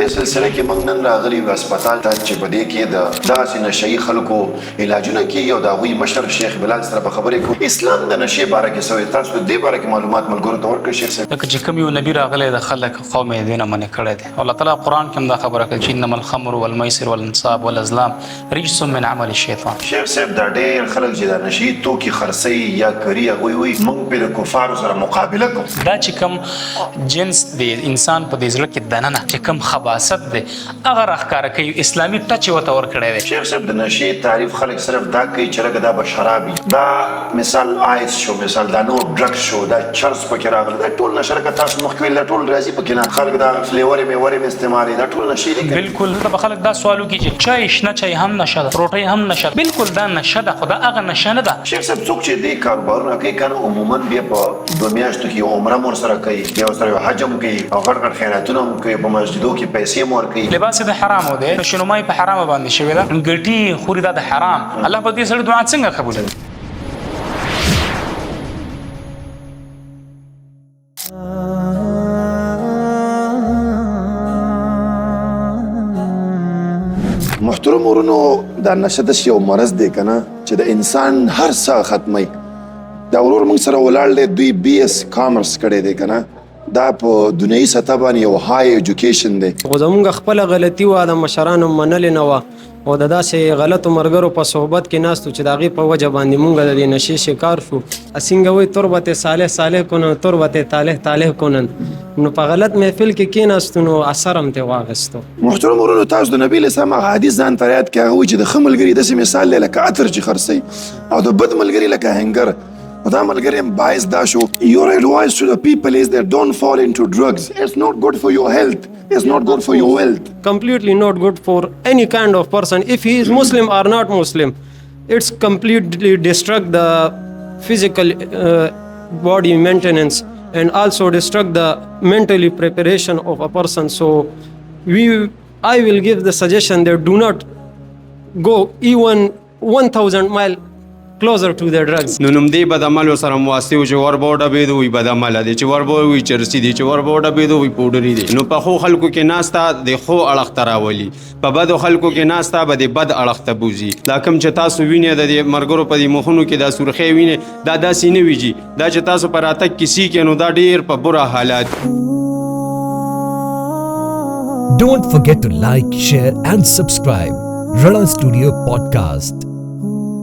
دې سلسله کې موږ نن راغلي یو هسپتال ته چې په دې کې د داسې نشهیي خلکو علاجونه کېږي او د هغوی مشر شیخ بلال سره به خبرې کوو. اسلام د نشې باره کې څه وایي؟ تاسو د دې باره کې معلومات ملګرو ته ورکړئ شیخ صاحب. لکه چې کوم یو نبي راغلی د خلک قوم یې دې نه منع کړی دی. الله تعالی قرآن کې هم دا خبره کوي چې انما الخمر والمیسر والانصاب والازلام رجس من عمل الشیطان. شیخ صاحب دا ډېر خلک چې دا نشهیي توکي خرڅوي یا کري هغوی وایي موږ پرې د کفارو سره مقابله کوو. دا چې کوم جنس دی انسان په دې زړه کې دننه چې کوم خباثت دی هغه راښکاره کوي، اسلامي ټچ یې ورته ورکړی دی. شیخ صاحب د نشې تعریف خلک صرف دا کوي چې لکه دا به شراب وي، دا مثال آیس شو، مثال دا نور ډرګ شو، دا چرس پکې راغلی، دا ټول نشه لکه تاسو مخکې ویل دا ټول راځي پکې نه. خلک دا فلیورې میورې استعمالوي، دا ټول نشې دي. بالکل دلته به خلک دا سوال وکړي چې چای شنه چای هم نشه ده، روټۍ هم نشه ده. بالکل دا نشه ده، خو دا هغه نشه نه ده. شیخ صاحب څوک چې دې کاروبارونه کوي که نه عموما بیا په 2 میاشتو کې عمره هم ورسره کوي، بیا ورسره حج هم کوي او غټ غټ خیراتونه هم کوي، په مسجدو کې پیسې هم ورکوي. لباس د حرامو دی، شنومای په حرامه باندې شوې ده، ګټي خوري دا د حرام. الله په دې سره دعا څنګه قبولوي؟ محترم ورونو، دا نشه داسې یو مرض دی که نه چې د انسان هر څه ختموي. دا ورور موږ سره ولاړ دی، دوی BS کامرس کړی دی که نه، دا په دنیایي سطح باندې یو های ایجوکیشن دی. خو زمونږ خپله غلطي وه، د مشرانو منلې نه وه او د داسې غلطو ملګرو په صحبت کې ناست و چې د هغې په وجه باندې مونږ د دې نشې شکار شو. څنګه وایي تربت صالح صالح کنن تربت طالح طالح کنن، نو په غلط محفل کې کېناستو نو اثر هم ترې واخیستو. محترم ورونو، تاسو د نبي علیه السلام هغه حدیث ځان ته یاد کړئ، هغه وایي چې د ښه ملګري داسې مثال دی لکه عطر چې خرڅوي او د بد ملګري لکه هنګر. او دا ملګری هم باعث دا شو. Your advice to the people is that don't fall into drugs. It's not good for your health. It's not good for your wealth. Completely not good for any kind of person. If he is Muslim or not Muslim, it's completely destruct the physical body maintenance and also destruct the mentally preparation of a person. So I will give the suggestion that do not go even 1000 miles closer to the drugs. نو نومدې بد عملو سره مواسطې و چې وربه وډبېدو وي بد عمله دی، چې وربه وي چرسي دی، چې وربه وډبېدو وي پوډري دی. نو په ښو خلکو کې ناسته د ښو اړخ ته راولي، په بدو خلکو کې ناسته به د بد اړخ ته بوځي. دا کوم چې تاسو وینئ د دې ملګرو په دې مخونو کې دا سرخۍ وینئ، دا داسې نه وي جي. دا چې تاسو په راتګ کې سیکئ نو دا ډېر په بره حالات. Don't forget to like, share and subscribe. Rana Studio Podcast.